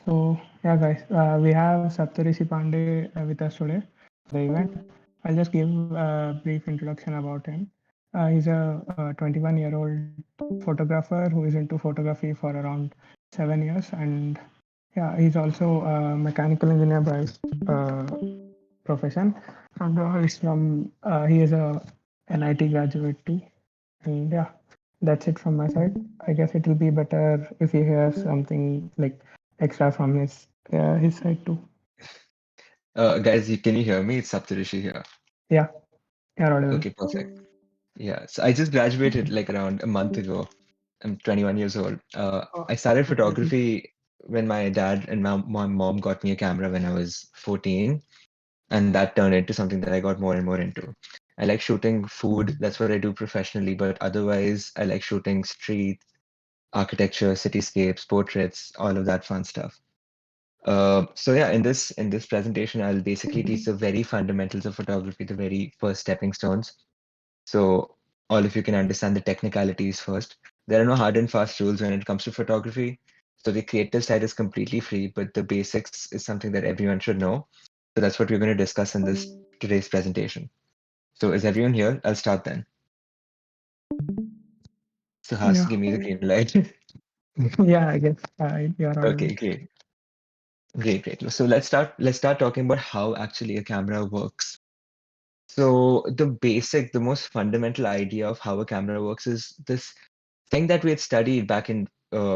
So yeah, guys, we have Saptarishi Pandey with us today for the event. I'll just give a brief introduction about him. He's a 21-year-old photographer who is into photography for around 7 years, and yeah, he's also a mechanical engineer by uh, profession. And he is a NIT graduate too. And yeah, that's it from my side. I guess it will be better if he hears something like extra from his side too. Guys, can you hear me? It's Saptarishi here. Yeah, you're audible. Okay, perfect. Yeah, so I just graduated like around a month ago. I'm 21 years old. Oh, I started congratulations. photography when my dad and my mom got me a camera when I was 14, and that turned into something that I got more and more into. I like shooting food. That's what I do professionally, but otherwise, I like shooting street architecture, cityscapes, portraits, all of that fun stuff. So yeah, in this presentation, I'll basically teach the very fundamentals of photography, the very first stepping stones. So all of you can understand the technicalities first. There are no hard and fast rules when it comes to photography. So the creative side is completely free, but the basics is something that everyone should know. So that's what we're going to discuss in this today's presentation. So is everyone here? I'll start then. So Has, Yeah, give me the green light. yeah, I guess you're audible. Okay, great. Great, great. So let's start talking about how actually a camera works. So the most fundamental idea of how a camera works is this thing that we had studied back in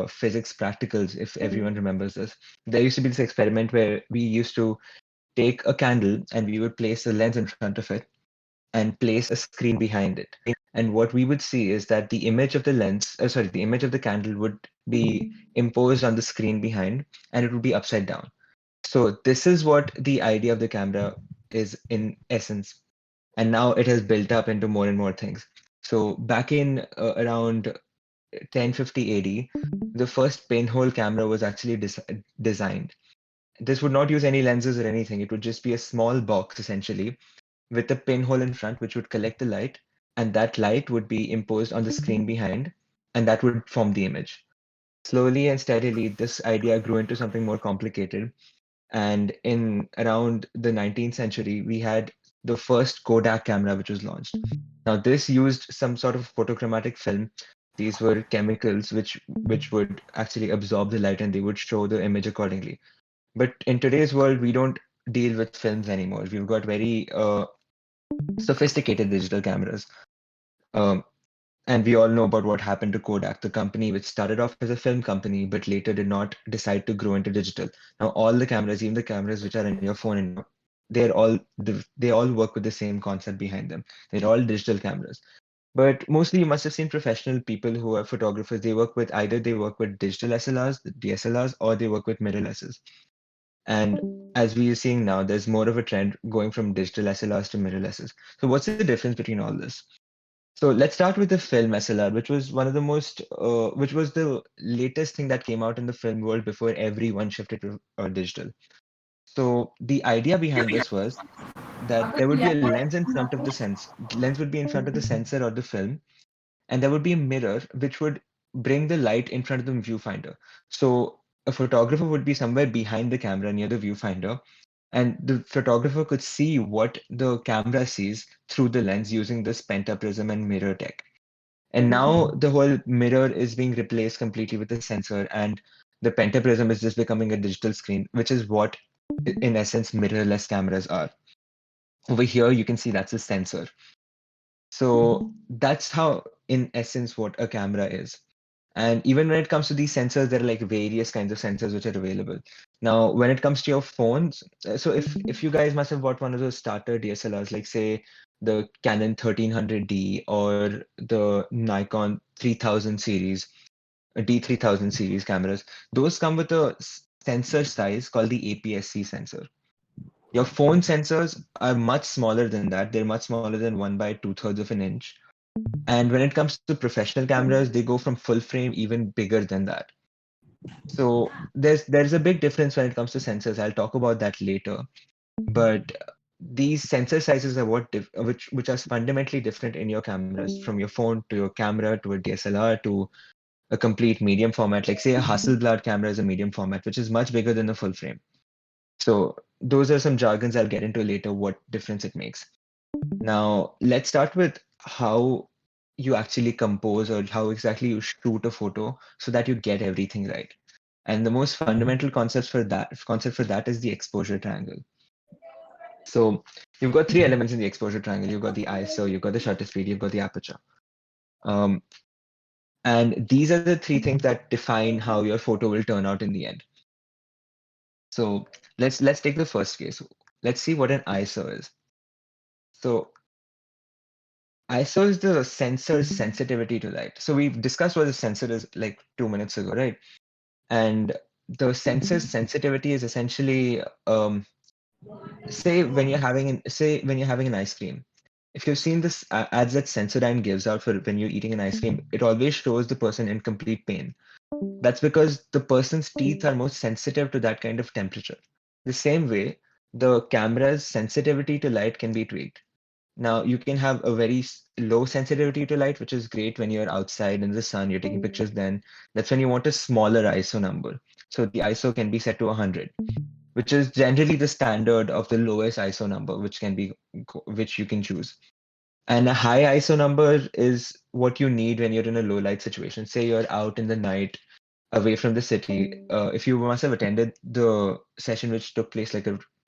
physics practicals, if everyone remembers this. There used to be this experiment where we used to take a candle and we would place a lens in front of it and place a screen behind it. And what we would see is that the image of the the image of the candle would be imposed on the screen behind, and it would be upside down. So this is what the idea of the camera is in essence. And now it has built up into more and more things. So back in around 1050 AD, the first pinhole camera was actually designed. This would not use any lenses or anything. It would just be a small box essentially with a pinhole in front, which would collect the light, and that light would be imposed on the screen behind, and that would form the image. Slowly and steadily, this idea grew into something more complicated. And in around the 19th century, we had the first Kodak camera, which was launched. Now, this used some sort of photochromatic film. These were chemicals which would actually absorb the light and they would show the image accordingly. But in today's world, we don't deal with films anymore. We've got very sophisticated digital cameras. Um, and we all know about what happened to Kodak, the company which started off as a film company, but later did not decide to grow into digital. Now, all the cameras, even the cameras which are in your phone, and they all work with the same concept behind them. They're all digital cameras. But mostly, you must have seen professional people who are photographers. They work with digital SLRs, the DSLRs, or they work with mirrorlesses. And as we are seeing now, there's more of a trend going from digital SLRs to mirrorlesses. So, what's the difference between all this? So let's start with the film SLR, which was which was the latest thing that came out in the film world before everyone shifted to digital. So the idea behind this was that there would be a lens in front of lens would be in front of the sensor or the film, and there would be a mirror which would bring the light in front of the viewfinder. So a photographer would be somewhere behind the camera near the viewfinder, and the photographer could see what the camera sees through the lens using this pentaprism and mirror tech. And now the whole mirror is being replaced completely with a sensor, and the pentaprism is just becoming a digital screen, which is what, in essence, mirrorless cameras are. Over here, you can see that's a sensor. So that's how, in essence, what a camera is. And even when it comes to these sensors, there are like various kinds of sensors which are available. Now, when it comes to your phones, so if you guys must have bought one of those starter DSLRs, like say the Canon 1300D or the Nikon 3000 series, D3000 series cameras, those come with a sensor size called the APS-C sensor. Your phone sensors are much smaller than that. They're much smaller than 1/2/3 of an inch. And when it comes to professional cameras, they go from full frame even bigger than that. So there's a big difference when it comes to sensors. I'll talk about that later. But these sensor sizes are which are fundamentally different in your cameras, from your phone to your camera to a DSLR to a complete medium format, like say a Hasselblad camera is a medium format, which is much bigger than the full frame. So those are some jargons I'll get into later, what difference it makes. Now, let's start with how you actually compose or how exactly you shoot a photo so that you get everything right. And the most fundamental concept for that is the exposure triangle. So you've got three elements in the exposure triangle. You've got the ISO, you've got the shutter speed, you've got the aperture. Um, and these are the three things that define how your photo will turn out in the end. So let's take the first case. Let's see what an ISO is. So ISO is the sensor's sensitivity to light. So we've discussed what the sensor is like 2 minutes ago, right? And the sensor's sensitivity is essentially say when you're having an ice cream. If you've seen this ads that Sensodyne gives out for when you're eating an ice cream, it always shows the person in complete pain. That's because the person's teeth are more sensitive to that kind of temperature. The same way, the camera's sensitivity to light can be tweaked. Now, you can have a very low sensitivity to light, which is great when you're outside in the sun, you're taking pictures then. That's when you want a smaller ISO number. So the ISO can be set to 100, which is generally the standard of the lowest ISO number, which you can choose. And a high ISO number is what you need when you're in a low light situation. Say you're out in the night away from the city. If you must have attended the session which took place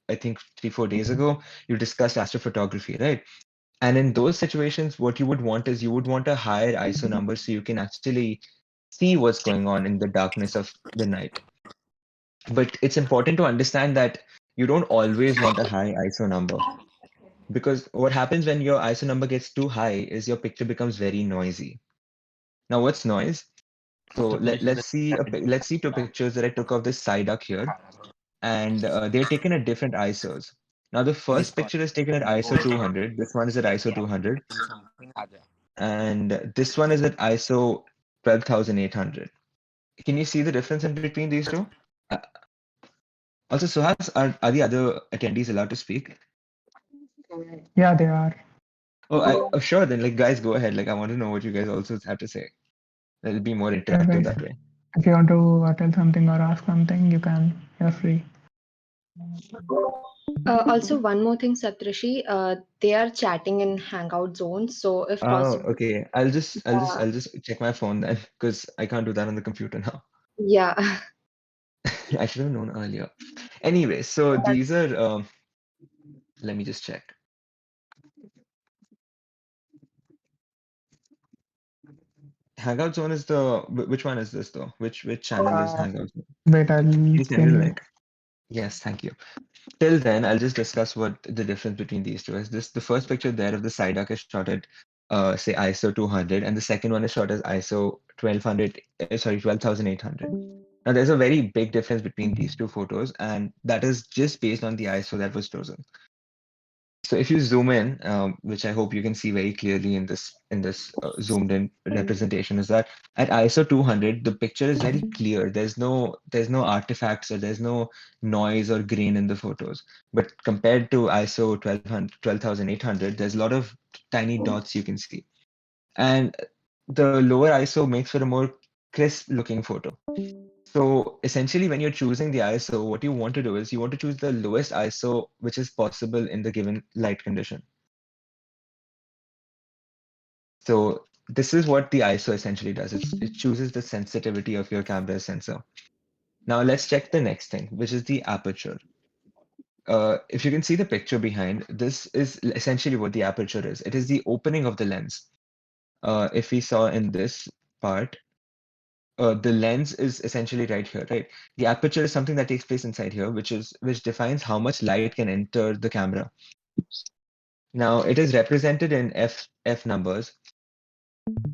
I think 3, 4 days ago, you discussed astrophotography, right? And in those situations, what you would want is you would want a higher ISO number so you can actually see what's going on in the darkness of the night. But it's important to understand that you don't always want a high ISO number because what happens when your ISO number gets too high is your picture becomes very noisy. Now, what's noise? So let's see two pictures that I took of this side duck here, and they're taken at different ISOs. Now, the first picture is taken at ISO 200. This one is at ISO 200, and this one is at ISO 12,800. Can you see the difference in between these two? Uh, Also, Suhas, are the other attendees allowed to speak? Yeah, they are. Sure. Then, like, guys, go ahead. Like, I want to know what you guys also have to say. It'll be more Yeah, interactive guys. that way. If you want to tell something or ask something, you can. You're free. Also, one more thing, Saptarishi, they are chatting in Hangout zones. So, if Oh, possible, okay. I'll just check my phone then, because I can't do that on the computer now. yeah. I should have known earlier. Anyway, so these are. Let me just check. Hangout Zone is which one is this though? Which channel is Uh, Hangout Zone? Wait, I'll Can you send me ping the it. link? Yes, thank you. Till then, I'll just discuss what the difference between these two is. The first picture there of the side arc is shot at say ISO 200, and the second one is shot as ISO 1200, sorry, 12,800. Now there's a very big difference between these two photos, and that is just based on the ISO that was chosen. So if you zoom in, which I hope you can see very clearly in this zoomed in representation, is that at ISO 200 the picture is very clear. There's no artifacts or there's no noise or grain in the photos. But compared to ISO 12,800, there's a lot of tiny dots you can see, and the lower ISO makes for a more crisp looking photo. So essentially, when you're choosing the ISO, what you want to do is you want to choose the lowest ISO which is possible in the given light condition. So this is what the ISO essentially does. It chooses the sensitivity of your camera sensor. Now let's check the next thing, which is the aperture. If you can see the picture behind, this is essentially what the aperture is. It is the opening of the lens. If we saw in this part, the lens is essentially right here, right? The aperture is something that takes place inside here, which defines how much light can enter the camera. Now it is represented in f numbers,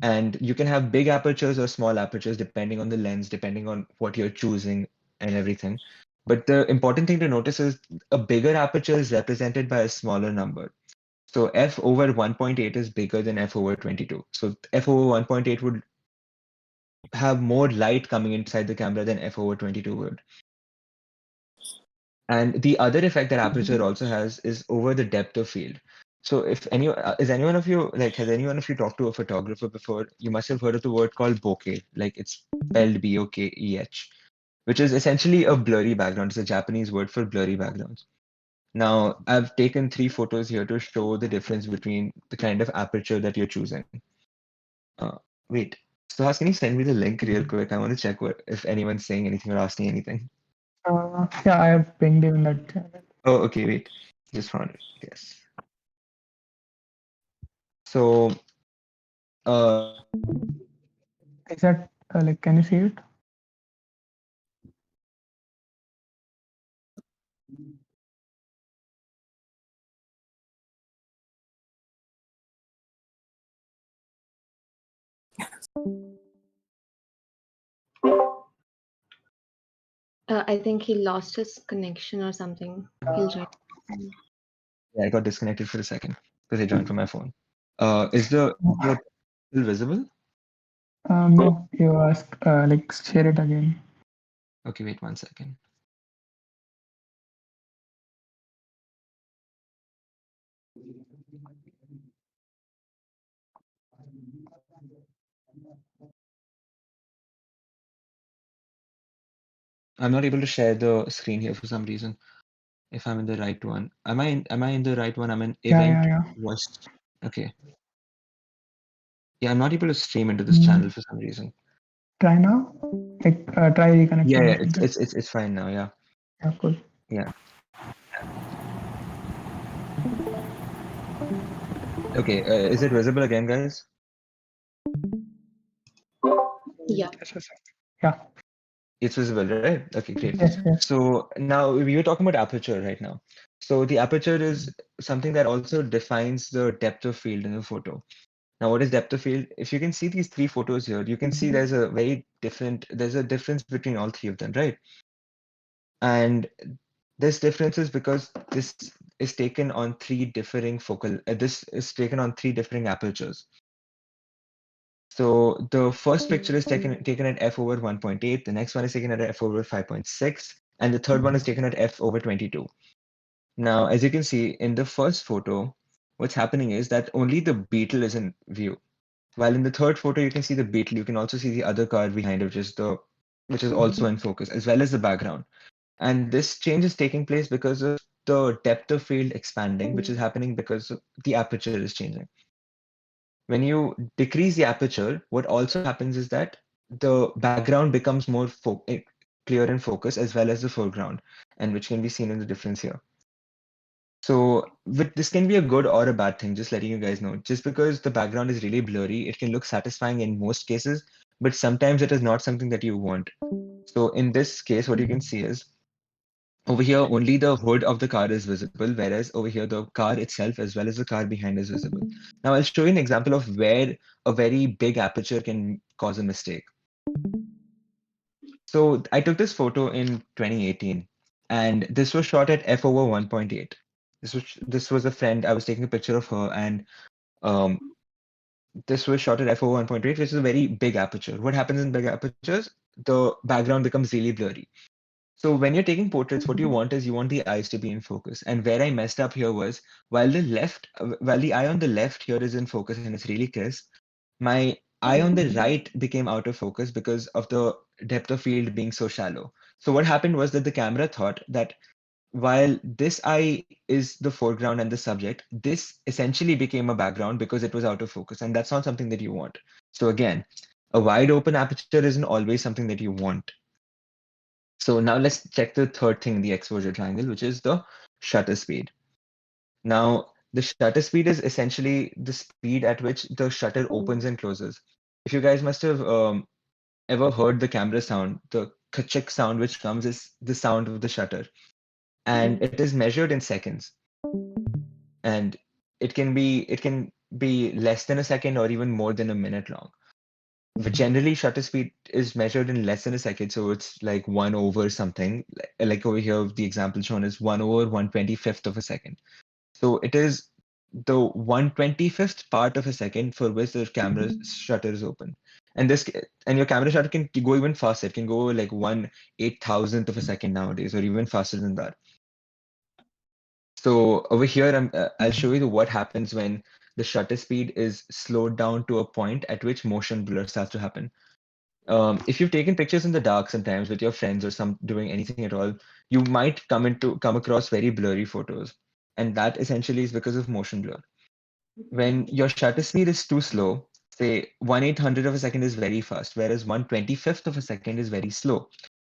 and you can have big apertures or small apertures depending on the lens, depending on what you're choosing and everything. But the important thing to notice is a bigger aperture is represented by a smaller number. So f over 1.8 is bigger than f over 22. So f over 1.8 would have more light coming inside the camera than f over 22 would. And the other effect that aperture also has is over the depth of field. So if any is anyone of you like has anyone of you talked to a photographer before? You must have heard of the word called bokeh, like it's spelled Bokeh, which is essentially a blurry background. It's a Japanese word for blurry backgrounds. Now, I've taken 3 photos here to show the difference between the kind of aperture that you're choosing. Wait, Suhas, can you send me the link real quick? I want to check if anyone's saying anything or asking anything. Yeah, I have pinged you in that channel. Oh, okay, wait. Just found it. Yes. So, Is that like, can you see it? I think he lost his connection or something. He'll join. yeah, I got disconnected for a second because I joined from my phone. Is the video still visible? No, you ask like share it again. Okay, wait 1 second. I'm not able to share the screen here for some reason. If I'm in the right one, am I in the right one? I'm in event Yeah. watch. Okay. Yeah, I'm not able to stream into this channel Mm, for some reason. try now. Like try reconnecting Yeah, or something. it's fine now. Yeah, Yeah, cool. yeah. Okay, is it visible again, guys? Yeah. Yes. Yeah. It's visible, right? Okay, great. Yes. So now we were talking about aperture right now. So the aperture is something that also defines the depth of field in a photo. Now, what is depth of field? If you can see these 3 photos here, you can see there's a difference between all 3 of them, right? And this difference is because this is taken on 3 differing apertures. So the first picture is taken at f over 1.8, the next one is taken at f over 5.6, and the third one is taken at f over 22. Now, as you can see in the first photo, what's happening is that only the beetle is in view. While in the third photo, you can see the beetle, you can also see the other car behind it, which is also in focus, as well as the background. And this change is taking place because of the depth of field expanding, which is happening because the aperture is changing. When you decrease the aperture, what also happens is that the background becomes more clear in focus as well as the foreground, and which can be seen in the difference here. So this can be a good or a bad thing, just letting you guys know. Just because the background is really blurry, it can look satisfying in most cases, but sometimes it is not something that you want. So in this case, what you can see is over here, only the hood of the car is visible, whereas over here, the car itself as well as the car behind is visible. Now, I'll show you an example of where a very big aperture can cause a mistake. So I took this photo in 2018, and this was shot at f over 1.8. This was a friend. I was taking a picture of her, and um, this was shot at f over 1.8, which is a very big aperture. What happens in big apertures? The background becomes really blurry. So when you're taking portraits, what you want is you want the eyes to be in focus. And where I messed up here was while the eye on the left here is in focus and it's really crisp, my eye on the right became out of focus because of the depth of field being so shallow. So what happened was that the camera thought that while this eye is the foreground and the subject, this essentially became a background because it was out of focus. And that's not something that you want. So again, a wide open aperture isn't always something that you want. So now let's check the third thing in the exposure triangle, which is the shutter speed. Now, the shutter speed is essentially the speed at which the shutter opens and closes. If you guys must have ever heard the camera sound, the kachik sound which comes is the sound of the shutter. And it is measured in seconds. And it can be less than a second or even more than a minute long. But generally, shutter speed is measured in less than a second, so it's like 1 over something. Like over here, the example shown is 1 over 1/25th of a second. So it is the 1/25th part of a second for which the camera shutter is open. And your camera shutter can go even faster. It can go like 1/8000th of a second nowadays, or even faster than that. So over here, I'll show you what happens when the shutter speed is slowed down to a point at which motion blur starts to happen. If you've taken pictures in the dark sometimes with your friends or some doing anything at all, you might come across very blurry photos, and that essentially is because of motion blur. When your shutter speed is too slow, say 1/800 of a second is very fast, whereas 1/25th of a second is very slow.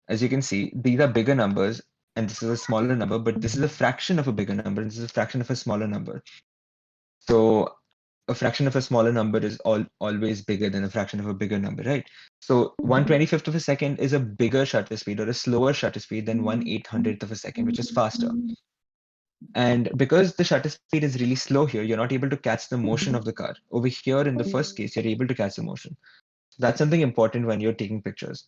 As you can see, these are bigger numbers, and this is a smaller number, but this is a fraction of a bigger number, and this is a fraction of a smaller number. So a fraction of a smaller number is always bigger than a fraction of a bigger number, right? So 1/25th of a second is a bigger shutter speed or a slower shutter speed than 1/800th of a second, which is faster. And because the shutter speed is really slow here, you're not able to catch the motion of the car. Over here, in the first case, you're able to catch the motion. That's something important when you're taking pictures.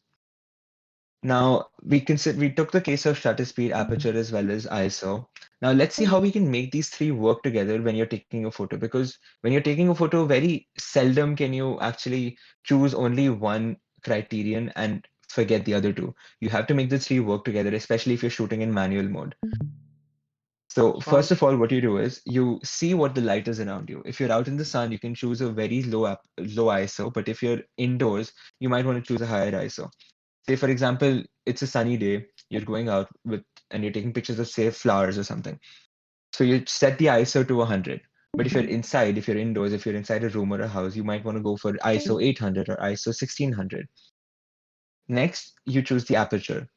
Now, we took the case of shutter speed, aperture, as well as ISO. Now, let's see how we can make these three work together when you're taking a photo, because when you're taking a photo, very seldom can you actually choose only one criterion and forget the other two. You have to make the three work together, especially if you're shooting in manual mode. So first of all, what you do is you see what the light is around you. If you're out in the sun, you can choose a very low ISO, but if you're indoors, you might want to choose a higher ISO. Say, for example, it's a sunny day, you're going out with and you're taking pictures of, say, flowers or something. So you set the ISO to 100. But if you're inside, if you're indoors, if you're inside a room or a house, you might want to go for ISO 800 or ISO 1600. Next, you choose the aperture.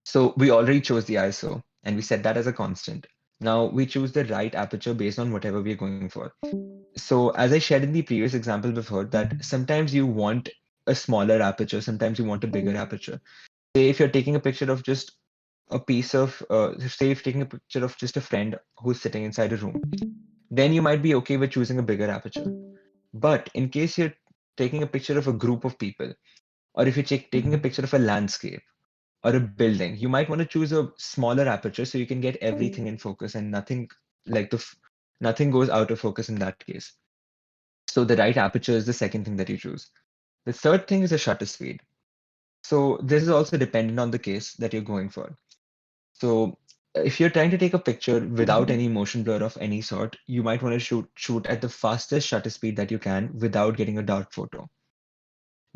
So we already chose the ISO and we set that as a constant. Now we choose the right aperture based on whatever we're going for. So as I shared in the previous example before, that sometimes you want a smaller aperture, sometimes you want a bigger aperture. Say if you're taking a picture of just a piece of, say if taking a picture of just a friend who's sitting inside a room, then you might be okay with choosing a bigger aperture. But in case you're taking a picture of a group of people, or if you're taking a picture of a landscape or a building, you might want to choose a smaller aperture so you can get everything in focus and nothing like nothing goes out of focus in that case. So the right aperture is the second thing that you choose. The third thing is the shutter speed. So this is also dependent on the case that you're going for. So if you're trying to take a picture without any motion blur of any sort, you might want to shoot at the fastest shutter speed that you can without getting a dark photo.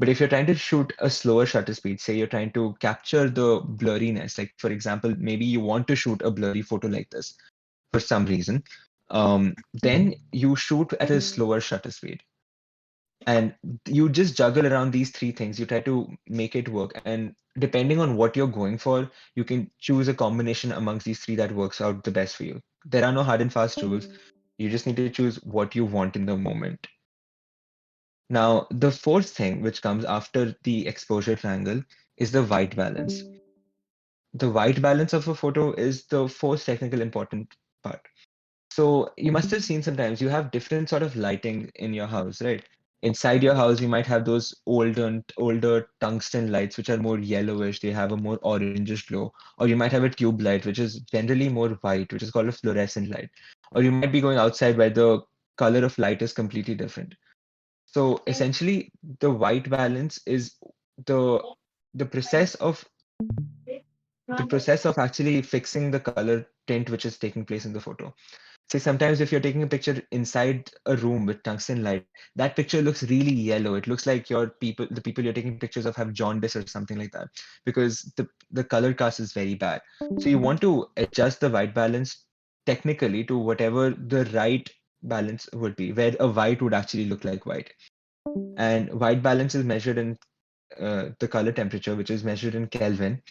But if you're trying to shoot a slower shutter speed, say you're trying to capture the blurriness, like for example, maybe you want to shoot a blurry photo like this for some reason, then you shoot at a slower shutter speed. And you just juggle around these three things. You try to make it work. And depending on what you're going for, you can choose a combination amongst these three that works out the best for you. There are no hard and fast rules. You just need to choose what you want in the moment. Now, the fourth thing, which comes after the exposure triangle, is the white balance. The white balance of a photo is the fourth technical important part. So you must have seen sometimes you have different sort of lighting in your house, right? Inside your house, you might have those older tungsten lights, which are more yellowish. They have a more orangish glow. Or you might have a tube light, which is generally more white, which is called a fluorescent light. Or you might be going outside where the color of light is completely different. So essentially, the white balance is the the process of actually fixing the color tint which is taking place in the photo. Say sometimes if you're taking a picture inside a room with tungsten light, that picture looks really yellow. It looks like the people you're taking pictures of have jaundice or something like that because the color cast is very bad. So you want to adjust the white balance technically to whatever the right balance would be, where a white would actually look like white. And white balance is measured in the color temperature, which is measured in Kelvin.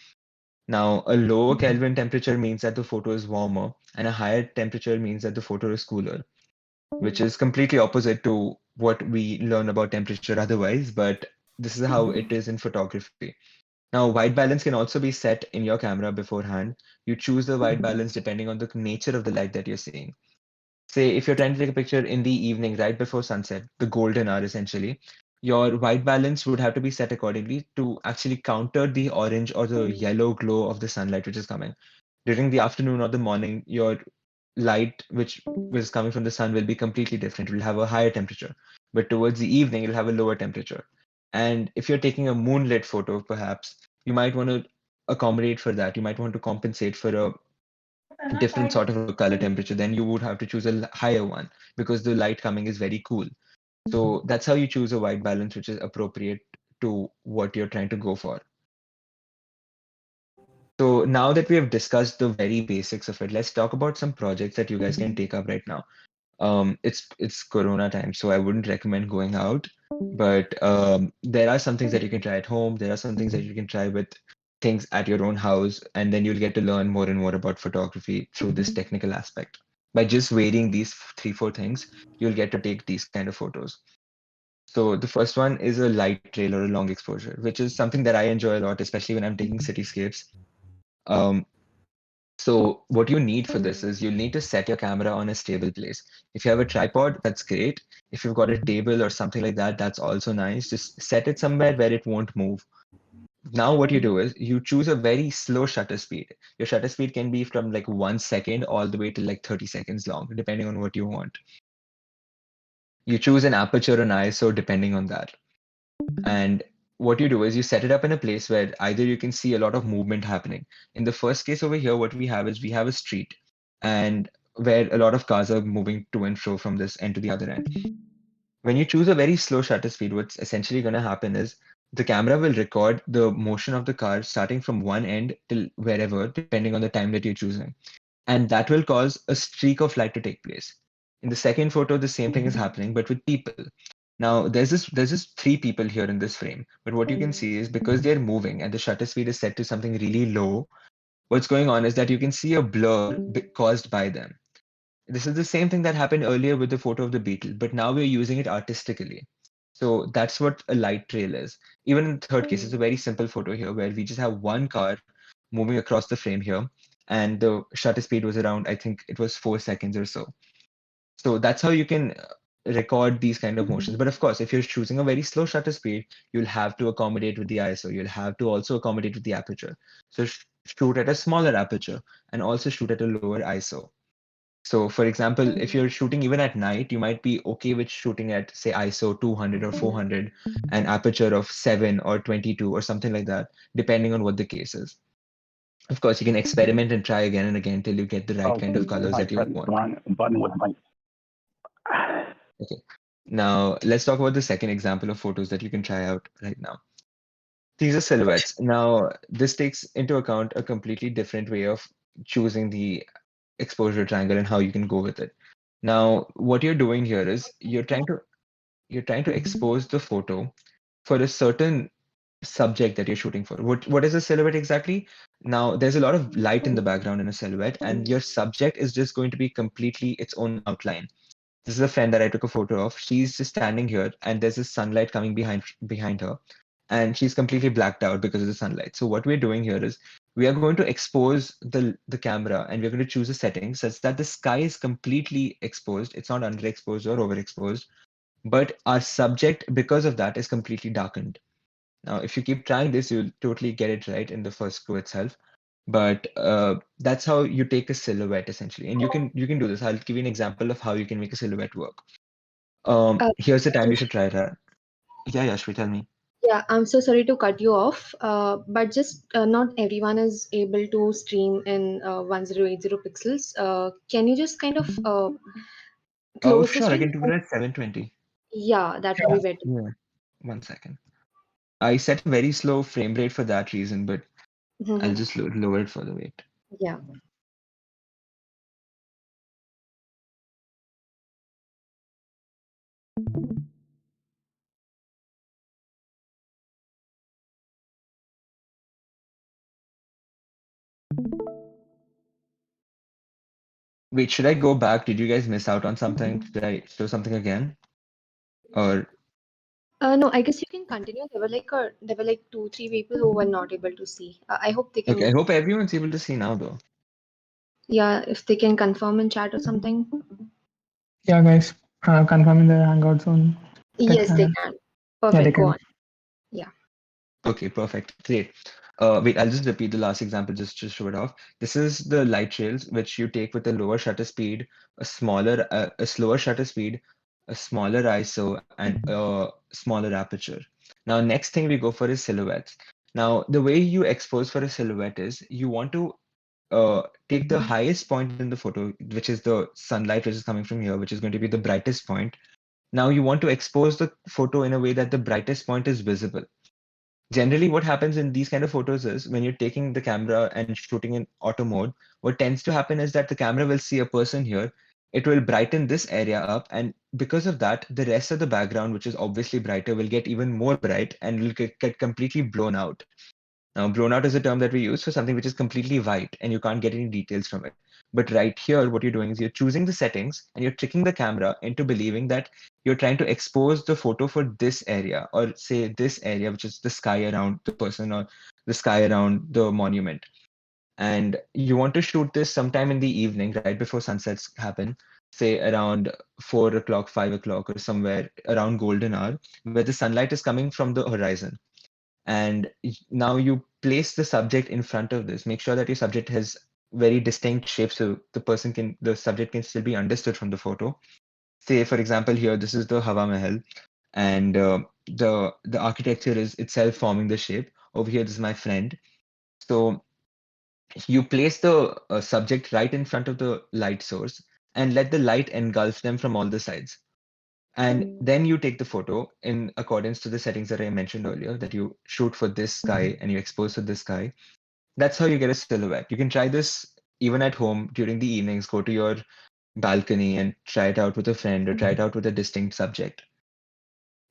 Now, a lower Kelvin temperature means that the photo is warmer, and a higher temperature means that the photo is cooler, which is completely opposite to what we learn about temperature otherwise, but this is how it is in photography. Now, white balance can also be set in your camera beforehand. You choose the white balance depending on the nature of the light that you're seeing. Say, if you're trying to take a picture in the evening right before sunset, the golden hour essentially, your white balance would have to be set accordingly to actually counter the orange or the yellow glow of the sunlight which is coming. During the afternoon or the morning, your light which is coming from the sun will be completely different. It will have a higher temperature. But towards the evening, it'll have a lower temperature. And if you're taking a moonlit photo, perhaps, you might want to accommodate for that. You might want to compensate for different sort of a color temperature, then you would have to choose a higher one because the light coming is very cool. So that's how you choose a white balance which is appropriate to what you're trying to go for. So now that we have discussed the very basics of it, let's talk about some projects that you guys can take up right now. It's Corona time, so I wouldn't recommend going out, but there are some things that you can try at home. There are some things that you can try with things at your own house, and then you'll get to learn more and more about photography through this technical aspect. By just varying these three, four things, you'll get to take these kind of photos. So the first one is a light trail or a long exposure, which is something that I enjoy a lot, especially when I'm taking cityscapes. Um, so what you need for this is you'll need to set your camera on a stable place. If you have a tripod, that's great. If you've got a table or something like that, that's also nice. Just set it somewhere where it won't move. Now what you do is you choose a very slow shutter speed. Your shutter speed can be from like 1 second all the way to like 30 seconds long, depending on what you want. You choose an aperture and ISO depending on that. And what you do is you set it up in a place where either you can see a lot of movement happening. In the first case over here, what we have is we have a street and where a lot of cars are moving to and fro from this end to the other end. When you choose a very slow shutter speed, what's essentially going to happen is the camera will record the motion of the car starting from one end till wherever, depending on the time that you're choosing. And that will cause a streak of light to take place. In the second photo, the same thing is happening, but with people. Now there's this three people here in this frame, but what you can see is because they're moving and the shutter speed is set to something really low, what's going on is that you can see a blur caused by them. This is the same thing that happened earlier with the photo of the beetle, but now we're using it artistically. So that's what a light trail is. Even in the third case, it's a very simple photo here where we just have one car moving across the frame here, and the shutter speed was around, I think it was 4 seconds or so. So that's how you can record these kind of motions. But of course, if you're choosing a very slow shutter speed, you'll have to accommodate with the ISO. You'll have to also accommodate with the aperture. So shoot at a smaller aperture and also shoot at a lower ISO. So for example, if you're shooting even at night, you might be okay with shooting at say ISO 200 or 400 and aperture of 7 or 22 or something like that, depending on what the case is. Of course, you can experiment and try again and again till you get the right kind of colors I that you pressed the want. wrong button with my. Okay. Now let's talk about the second example of photos that you can try out right now. These are silhouettes. Now, this takes into account a completely different way of choosing the exposure triangle and how you can go with it. Now, what you're doing here is you're trying to expose the photo for a certain subject that you're shooting for. What is a silhouette exactly? Now, there's a lot of light in the background in a silhouette, and your subject is just going to be completely its own outline. This is a friend that I took a photo of. She's just standing here, and there's this sunlight coming behind her, and she's completely blacked out because of the sunlight. So what we're doing here is we are going to expose the camera, and we're going to choose a setting such that the sky is completely exposed. It's not underexposed or overexposed, but our subject, because of that, is completely darkened. Now, if you keep trying this, you'll totally get it right in the first go itself. But that's how you take a silhouette essentially, and you can do this. I'll give you an example of how you can make a silhouette work. Here's the time you should try that. Yeah, Yashvi, tell me. Yeah, I'm so sorry to cut you off, but just not everyone is able to stream in 1080 pixels. Can you just kind of Oh, close the sure, I stream? can do it at 720. Yeah, that would be better. Yeah, 1 second. I set a very slow frame rate for that reason, but I'll Mhm. just lower it further. Wait. Yeah. Wait, should I go back? Did you guys miss out on something? Should I show something again? Or No, I guess you can continue. There were like two, three people who were not able to see. I hope they okay, I can, hope everyone's able to see now though. yeah, if they can confirm in chat or something. Yeah, guys, confirming the Hangout zone. Yes, they can. Yeah, they Perfect. Go can. on. Yeah. Okay, perfect. Great. Wait, I'll just repeat the last example just to show it off. This is the light trails which you take with a lower shutter speed, a slower shutter speed, a smaller ISO, and a smaller aperture. Now, next thing we go for is silhouettes. Now, the way you expose for a silhouette is you want to take the highest point in the photo, which is the sunlight which is coming from here, which is going to be the brightest point. Now you want to expose the photo in a way that the brightest point is visible. Generally, what happens in these kind of photos is when you're taking the camera and shooting in auto mode, what tends to happen is that the camera will see a person here. It will brighten this area up, and because of that, the rest of the background, which is obviously brighter, will get even more bright and will get completely blown out. Now, blown out is a term that we use for something which is completely white and you can't get any details from it. But right here, what you're doing is you're choosing the settings and you're tricking the camera into believing that you're trying to expose the photo for this area, or say this area, which is the sky around the person or the sky around the monument. And you want to shoot this sometime in the evening, right before sunsets happen, say around 4 o'clock, 5 o'clock, or somewhere around golden hour, where the sunlight is coming from the horizon. And now you place the subject in front of this. Make sure that your subject has very distinct shape so the subject can still be understood from the photo. Say, for example, here, this is the Hawa Mahal, and the architecture is itself forming the shape. Over here, this is my friend. So you place the subject right in front of the light source and let the light engulf them from all the sides. And then you take the photo in accordance to the settings that I mentioned earlier, that you shoot for this sky and you expose for this sky. That's how you get a silhouette. You can try this even at home during the evenings. Go to your balcony and try it out with a friend or try it out with a distinct subject.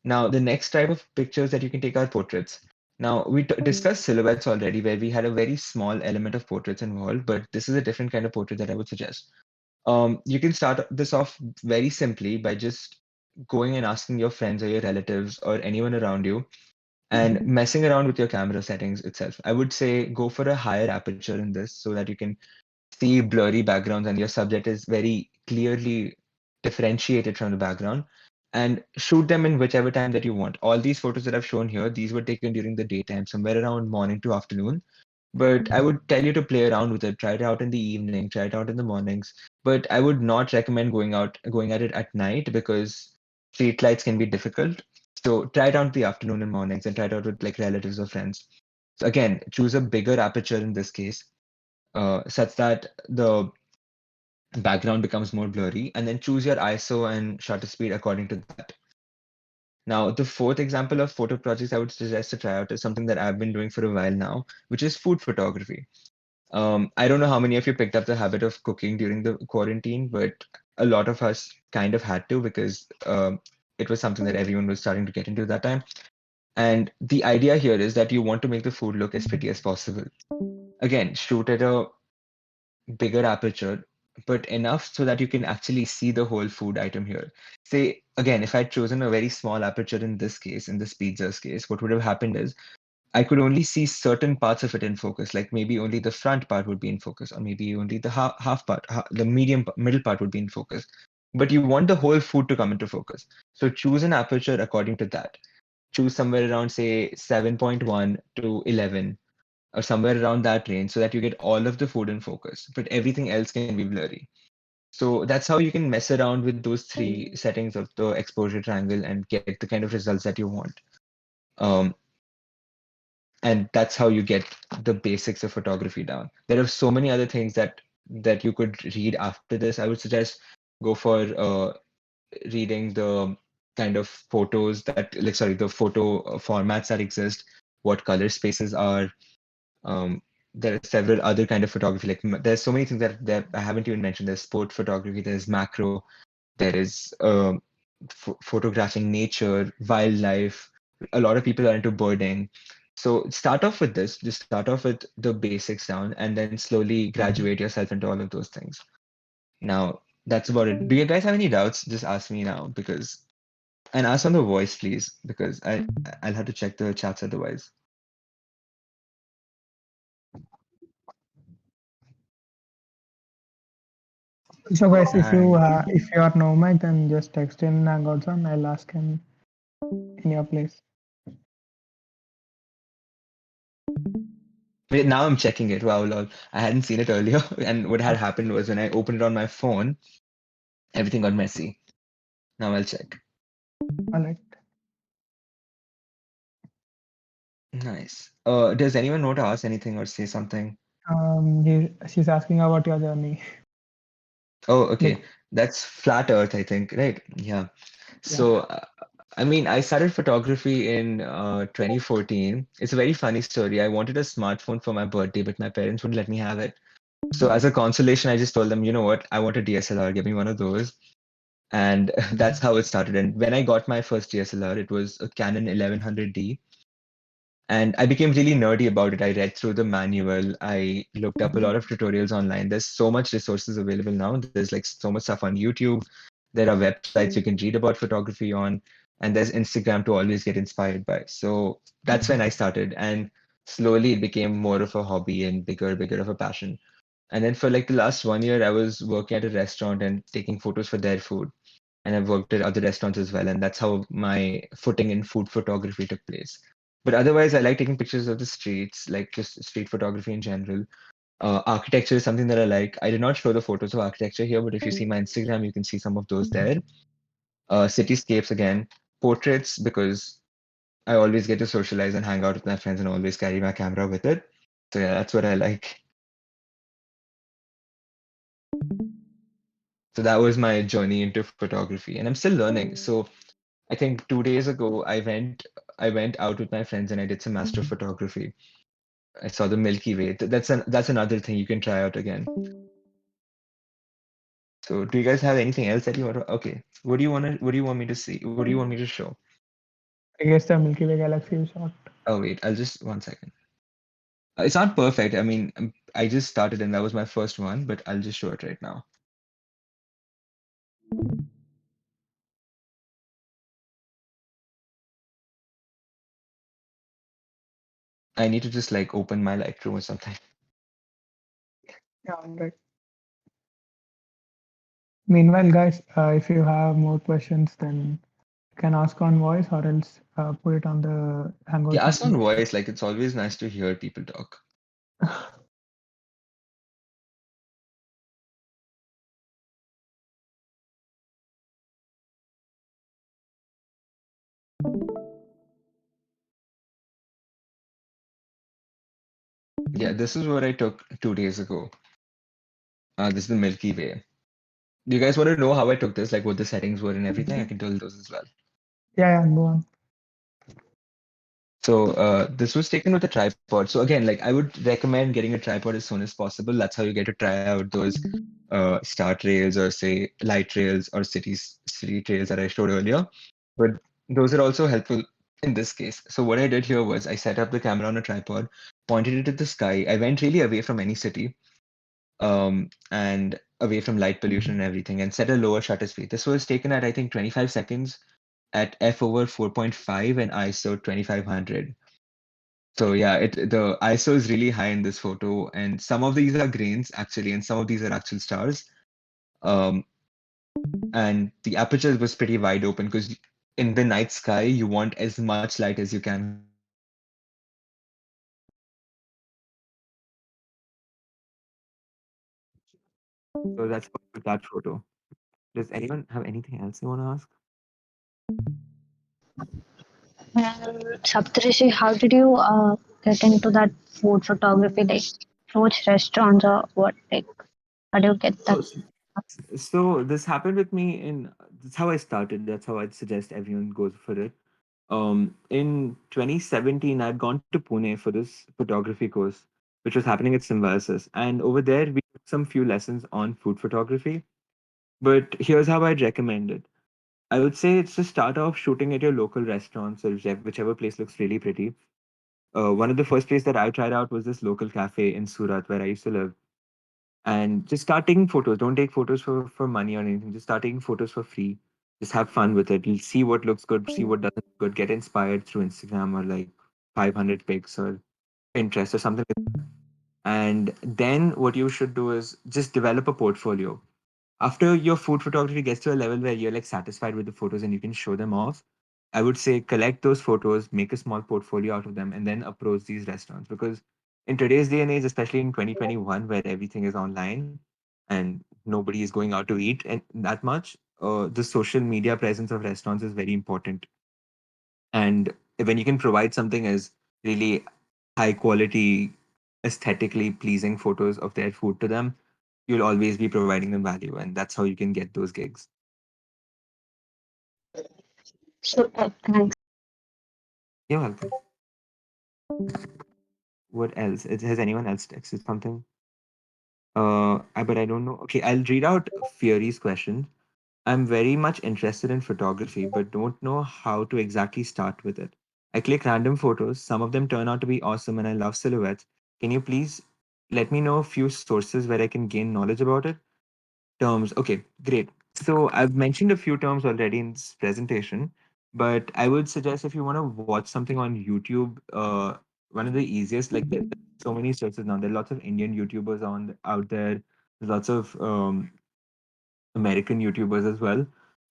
Now, the next type of pictures that you can take are portraits. Now, we discussed silhouettes already, where we had a very small element of portraits involved, but this is a different kind of portrait that I would suggest. You can start this off very simply by just going and asking your friends or your relatives or anyone around you and messing around with your camera settings itself. I would say go for a higher aperture in this so that you can see blurry backgrounds and your subject is very clearly differentiated from the background, and shoot them in whichever time that you want. All these photos that I've shown here, these were taken during the daytime, somewhere around morning to afternoon. But I would tell you to play around with it. Try it out in the evening, try it out in the mornings. But I would not recommend going at it at night because street lights can be difficult. So try it out in the afternoon and mornings and try it out with like relatives or friends. So again, choose a bigger aperture in this case, such that the background becomes more blurry, and then choose your ISO and shutter speed according to that. Now, the fourth example of photo projects I would suggest to try out is something that I've been doing for a while now, which is food photography. I don't know how many of you picked up the habit of cooking during the quarantine, but a lot of us kind of had to because it was something that everyone was starting to get into that time. And the idea here is that you want to make the food look as pretty as possible. Again, shoot at a bigger aperture, but enough so that you can actually see the whole food item here. Say, again, if I'd chosen a very small aperture in this case, in this pizza's case, what would have happened is I could only see certain parts of it in focus, like maybe only the front part would be in focus, or maybe only the half part, the middle part would be in focus. But you want the whole food to come into focus. So choose an aperture according to that. Choose somewhere around, say, 7.1 to 11, or somewhere around that range, so that you get all of the food in focus, but everything else can be blurry. So that's how you can mess around with those three settings of the exposure triangle and get the kind of results that you want. Um, and that's how you get the basics of photography down. There are so many other things that you could read after this. I would suggest go for reading the kind of photos that, like, sorry, the photo formats that exist, what color spaces are. Um, there are several other kind of photography. Like there's so many things that I haven't even mentioned. There's sport photography. There's macro. There is photographing nature, wildlife. A lot of people are into birding. So start off with this. Just start off with the basics down, and then slowly graduate yourself into all of those things. Now that's about it. Do you guys have any doubts? Just ask me now, because and ask on the voice, please, because I'll have to check the chats otherwise. So guys, And if you are no mic, then just text in Godson. I'll ask him in your place. wait, now I'm checking it. Wow, lol. I hadn't seen it earlier. And what had happened was when I opened it on my phone, everything got messy. Now I'll check. All right. Nice. Does anyone want to ask anything or say something? She's asking about your journey. Oh, okay. Like, That's flat Earth, I think, right? Yeah. yeah. So, I mean, I started photography in 2014. It's a very funny story. I wanted a smartphone for my birthday, but my parents wouldn't let me have it. So, as a consolation, I just told them, you know what? I want a DSLR. Give me one of those. And that's how it started. And when I got my first DSLR, it was a Canon 1100D. And I became really nerdy about it. I read through the manual. I looked up a lot of tutorials online. There's so much resources available now. There's like so much stuff on YouTube. There are websites you can read about photography on, and there's Instagram to always get inspired by. So that's when I started, and slowly it became more of a hobby and bigger of a passion. And then for like the last 1 year, I was working at a restaurant and taking photos for their food. And I've worked at other restaurants as well, and that's how my footing in food photography took place. But otherwise, I like taking pictures of the streets, like just street photography in general. Architecture is something that I like. I did not show the photos of architecture here, but if you see my Instagram, you can see some of those there. Cityscapes again, portraits because I always get to socialize and hang out with my friends and always carry my camera with it. So yeah, that's what I like. So that was my journey into photography, and I'm still learning. So I think 2 days ago, I went out with my friends and I did some astrophotography. I saw the Milky Way. That's another thing you can try out again. So do you guys have anything else that you want to? Okay, what do you want me to see? What do you want me to show? I guess the Milky Way galaxy is short. Oh wait, I'll just 1 second. It's not perfect. I mean, I just started and that was my first one, but I'll just show it right now. I need to just like open my Lightroom or something. Yeah, right. Meanwhile, guys, if you have more questions, then you can ask on voice or else put it on the Hangouts Yeah, ask message. on voice. Like it's always nice to hear people talk. Yeah, this is what I took 2 days ago. This is the Milky Way. Do you guys want to know how I took this, like what the settings were and everything? I can tell those as well. Yeah, yeah, go on. So this was taken with a tripod. So again, like I would recommend getting a tripod as soon as possible. That's how you get to try out those star trails or say light trails or city trails that I showed earlier. But those are also helpful in this case. So what I did here was I set up the camera on a tripod, pointed it at the sky. I went really away from any city and away from light pollution and everything and set a lower shutter speed. This was taken at I think 25 seconds at f over 4.5 and ISO 2500. So yeah, the ISO is really high in this photo, and some of these are grains actually, and some of these are actual stars. Um, and the aperture was pretty wide open because in the night sky you want as much light as you can because it's really dark out there. So that's that photo. Does anyone have anything else they want to ask? Saptarishi, how did you get into that food photography? Like, which restaurants or what? Like, how do you get that? Oh, so this happened with me in that's how I started. That's how I'd suggest everyone goes for it. In 2017, I'd gone to Pune for this photography course, which was happening at Symbiosis. And over there, we took some few lessons on food photography. But here's how I'd recommend it. I would say it's to start off shooting at your local restaurants or whichever place looks really pretty. One of the first places that I tried out was this local cafe in Surat where I used to live. And just start taking photos. Don't take photos for money or anything. Just start taking photos for free. Just have fun with it. You'll see what looks good, see what doesn't look good. Get inspired through Instagram or like 500 pics or Pinterest or something like that. And then what you should do is just develop a portfolio. After your food photography gets to a level where you're like satisfied with the photos and you can show them off, I would say collect those photos, make a small portfolio out of them, and then approach these restaurants. Because in today's day and age, especially in 2021, where everything is online and nobody is going out to eat and that much, the social media presence of restaurants is very important. And when you can provide something as really high quality aesthetically pleasing photos of their food to them, you'll always be providing them value, and that's how you can get those gigs. So, thanks. You're welcome. What else? Has anyone else texted something? But I don't know. Okay, I'll read out Fury's question. I'm very much interested in photography, but don't know how to exactly start with it. I click random photos. Some of them turn out to be awesome, and I love silhouettes. Can you please let me know a few sources where I can gain knowledge about it? Terms. Okay, great. So I've mentioned a few terms already in this presentation, but I would suggest if you want to watch something on YouTube, one of the easiest, like there's so many sources now. There are lots of Indian YouTubers on out there. There's lots of American YouTubers as well.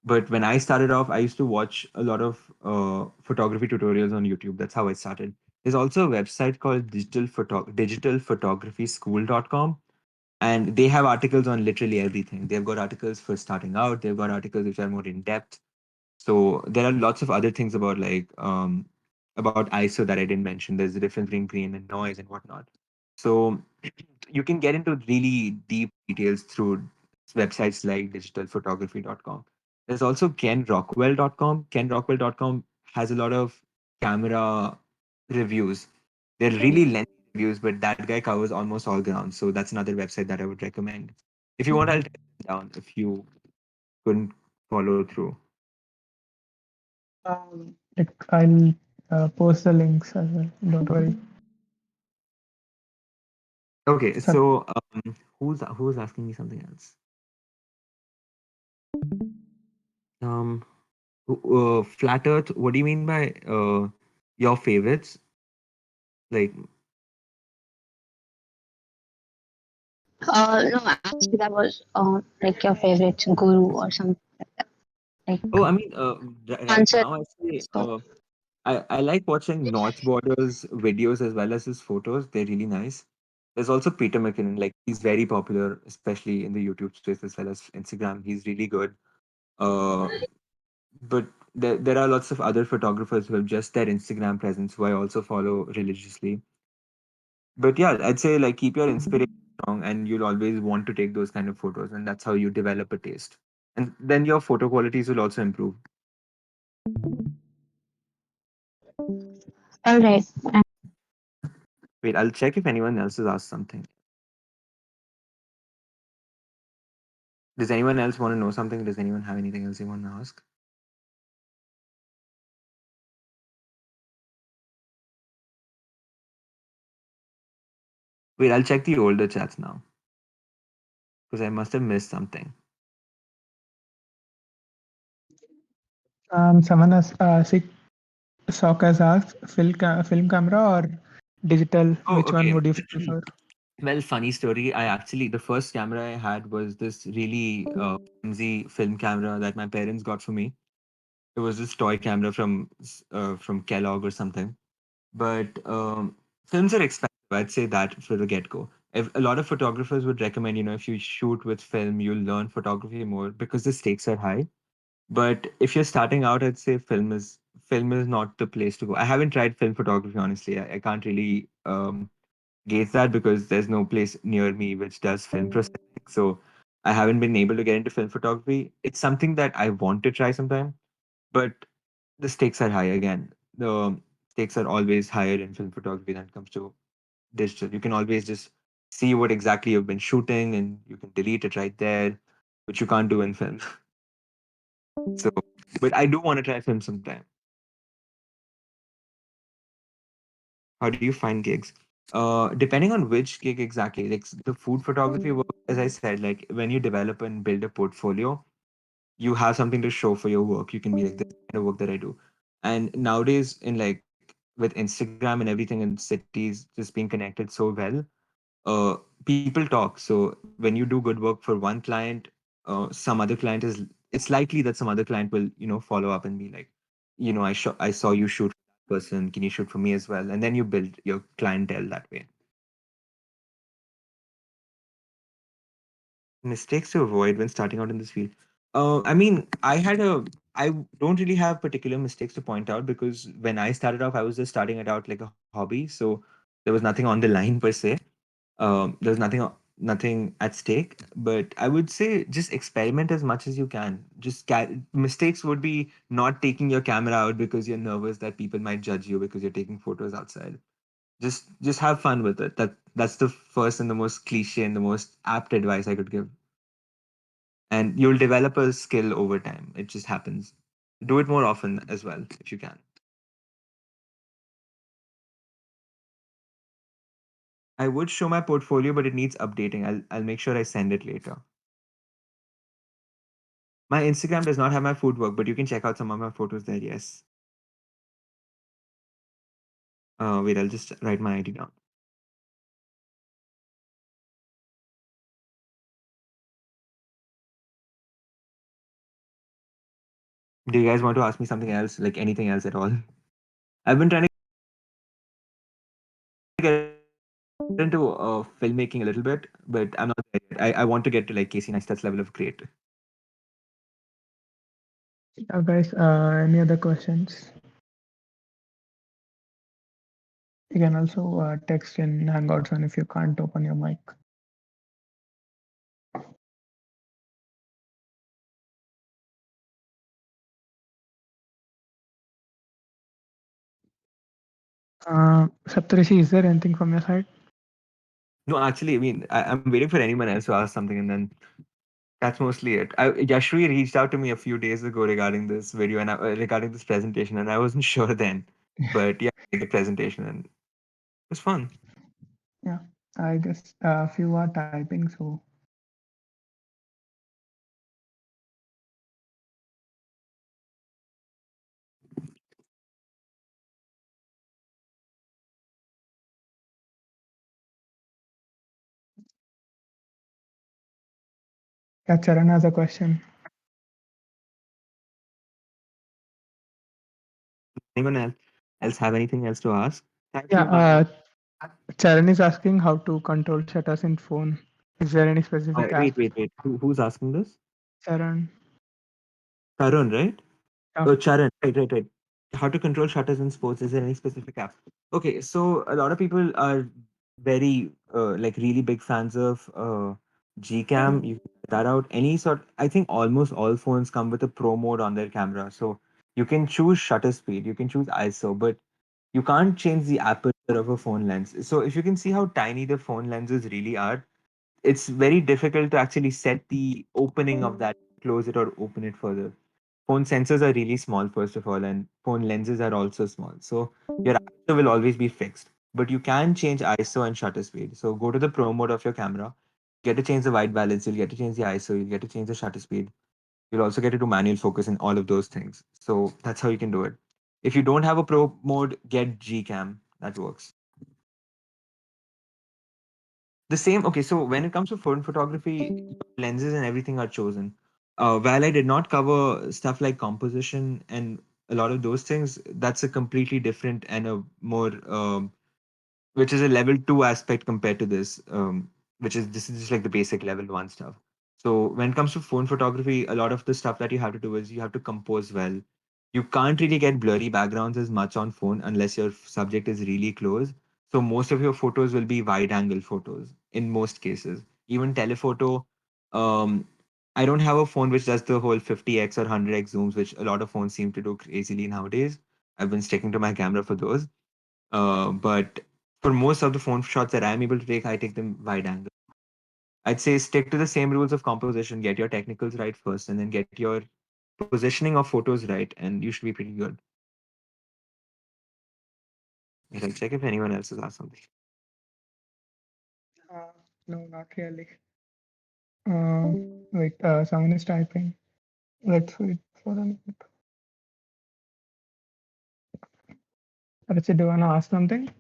But when I started off, I used to watch a lot of photography tutorials on YouTube. That's how I started. There's also a website called digitalphotographyschool.com, and they have articles on literally everything. They've got articles for starting out. They've got articles which are more in depth. So there are lots of other things about about ISO that I didn't mention. There's the difference between green and noise and whatnot. So you can get into really deep details through websites like digitalphotography.com. There's also kenrockwell.com. Kenrockwell.com has a lot of camera reviews. They're really lengthy reviews, but that guy covers almost all ground. So that's another website that I would recommend. If you want, I'll take it down if you couldn't follow through. I'll post the links as well. Don't worry. Okay, Sat- so who's asking me something else? Um, Flat Earth. What do you mean by your favorites? Like, No, actually, that was like your favorite guru or something like that. Like oh, I mean, right answer. now I say So, I like watching North Borders videos as well as his photos. They're really nice. There's also Peter McKinnon. Like he's very popular, especially in the YouTube space as well as Instagram. He's really good. Uh, but there are lots of other photographers who have just their Instagram presence who I also follow religiously. But yeah, I'd say like keep your inspiration strong and you'll always want to take those kind of photos, and that's how you develop a taste. And then your photo qualities will also improve. all right. Wait, I'll check if anyone else has asked something. Does anyone else want to know something? Does anyone have anything else they want to ask? Wait, I'll check the older chats now because I must have missed something. Someone has Sok has asked film camera or digital. Oh, Which one okay. would you prefer? Well, funny story. I actually, the first camera I had was this really flimsy film camera that my parents got for me. It was this toy camera from Kellogg or something. But films are expensive. I'd say that for the get go. If a lot of photographers would recommend, if you shoot with film, you'll learn photography more because the stakes are high. But if you're starting out, I'd say film is not the place to go. I haven't tried film photography honestly. I can't really gauge that because there's no place near me which does film processing. So I haven't been able to get into film photography. It's something that I want to try sometime, but the stakes are high again. The stakes are always higher in film photography than it comes to digital. You can always just see what exactly you've been shooting and you can delete it right there, which you can't do in film. So, but I do want to try film sometime. How do you find gigs? Depending on which gig exactly, like the food photography work, as I said, like when you develop and build a portfolio, you have something to show for your work. You can be like, this is the kind of work that I do. And nowadays, in like with Instagram and everything in cities just being connected so well, uh, people talk. So when you do good work for one client, some other client is it's likely that some other client will follow up and be like, I saw you shoot for that person. Can you shoot for me as well? And then you build your clientele that way. Mistakes to avoid when starting out in this field. I mean, I don't really have particular mistakes to point out because when I started off, I was just starting it out like a hobby. So There was nothing on the line per se. There's nothing at stake. But I would say just experiment as much as you can. Mistakes would be not taking your camera out because you're nervous that people might judge you because you're taking photos outside. Just have fun with it. That's the first and the most cliche and the most apt advice I could give. And you'll develop a skill over time. It just happens. Do it more often as well if you can. I would show my portfolio, but it needs updating. I'll make sure I send it later. My Instagram does not have my food work, but you can check out some of my photos there. Yes. Wait, I'll just write my ID down. Do you guys want to ask me something else, like anything else at all? I've been trying to get into filmmaking a little bit, but I'm not there yet. I want to get to like Casey Neistat's level of great. Guys, any other questions? You can also text in Hangouts on if you can't open your mic. Saptarishi, is there anything from your side? No, actually, I mean, I'm waiting for anyone else to ask something, and then that's mostly it. Yashri reached out to me a few days ago regarding this video and regarding this presentation, and I wasn't sure then. But yeah, the presentation, and it was fun. Yeah, I guess a few are typing, so yeah, Charan has a question. Anyone else have anything else to ask? Thank Yeah, you. Bye. Charan is asking how to control shutters in phone. Is there any specific app? Wait. Who's asking this? Charan. Tarun, right? Yeah. Oh, Charan. Right. How to control shutters in sports? Is there any specific app? Okay, so a lot of people are very like really big fans of Gcam. You can check that out. Any sort. I think almost all phones come with a pro mode on their camera, so you can choose shutter speed, you can choose ISO, but you can't change the aperture of a phone lens. So if you can see how tiny the phone lenses really are, it's very difficult to actually set the opening of that, close it or open it further. Phone sensors are really small, first of all, and phone lenses are also small. So your ISO will always be fixed, but you can change ISO and shutter speed. So go to the pro mode of your camera, get to change the white balance, you'll get to change the ISO, you'll get to change the shutter speed. You'll also get to do manual focus and all of those things. So that's how you can do it. If you don't have a pro mode, get Gcam. That works. The same. Okay, so when it comes to phone photography, lenses and everything are chosen. While I did not cover stuff like composition and a lot of those things, that's a completely different and a more which is a level 2 aspect compared to this, which is this is just like the basic level 1 stuff. So when it comes to phone photography, a lot of the stuff that you have to do is you have to compose well. You can't really get blurry backgrounds as much on phone unless your subject is really close. So most of your photos will be wide angle photos in most cases. Even telephoto, um, I don't have a phone which does the whole 50x or 100x zooms, which a lot of phones seem to do crazily nowadays. I've been sticking to my camera for those. But for most of the phone shots that I'm able to take, I take them wide angle. I'd say stick to the same rules of composition, get your technicals right first, and then get your positioning of photos right, and you should be pretty good. I'll check if anyone else has asked something. Uh, no, not really. Wait, someone is typing. Let's wait for a minute. Richard, do you want to ask something?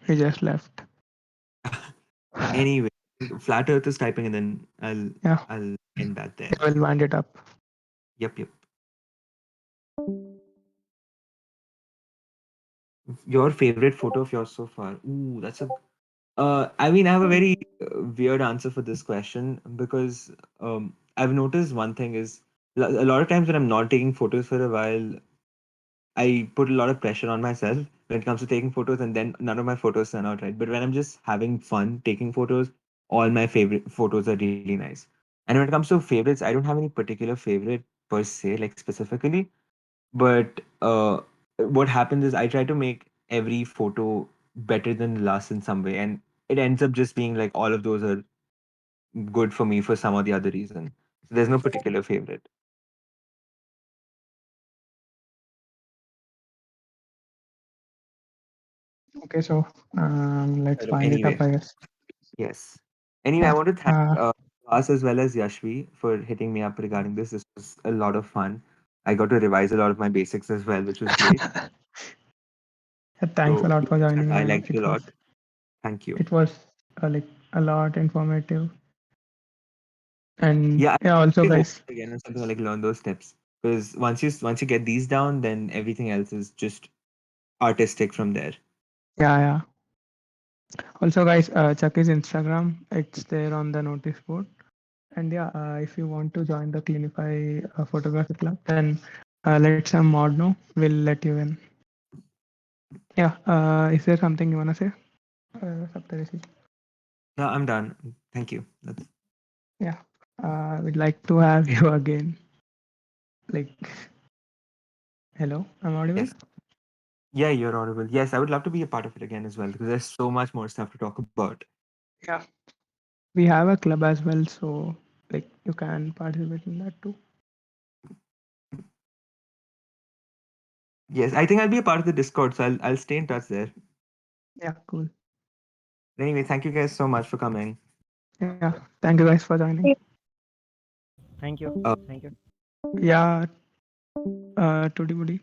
He just left. Anyway, Flat Earth is typing, and then Yeah, I'll end that he there. will wind it up. Yep. Your favorite photo of yours so far? Ooh, that's a. I mean, I have a very weird answer for this question because I've noticed one thing is a lot of times when I'm not taking photos for a while, I put a lot of pressure on myself when it comes to taking photos, and then none of my photos turn out right. But when I'm just having fun taking photos, all my favorite photos are really nice. And when it comes to favorites, I don't have any particular favorite per se, like specifically. But what happens is I try to make every photo better than the last in some way, and it ends up just being like all of those are good for me for some or the other reason. So there's no particular favorite. Okay, so let's wind it Anyway, up, I guess. yes. Anyway, I Yeah. want to thank us as well as Yashvi for hitting me up regarding this. This was a lot of fun. I got to revise a lot of my basics as well, which was great. Thanks a So lot for joining, I man. liked it a lot. Thank you. It was like a lot informative, and Yeah, I yeah, also really hope guys. again on something like learn those tips, because once you get these down, then everything else is just artistic from there. Yeah, yeah. Also, guys, check his Instagram. It's there on the notice board. And yeah, if you want to join the Cleanify photography club, then let some mod know. We'll let you in. Yeah. Is there something you wanna say, Saptarishi? No, I'm done. Thank you. That's, Yeah. We'd like to have you again. Like, hello, I'm audible. yes. Yeah, you're audible. Yes, I would love to be a part of it again as well, because there's so much more stuff to talk about. Yeah. We have a club as well, so like you can participate in that too. Yes, I think I'll be a part of the Discord, so I'll stay in touch there. Yeah, cool. Anyway, thank you guys so much for coming. Yeah. Thank you guys for joining. Thank you. Uh, Thank you. Yeah. Tutti Buddy.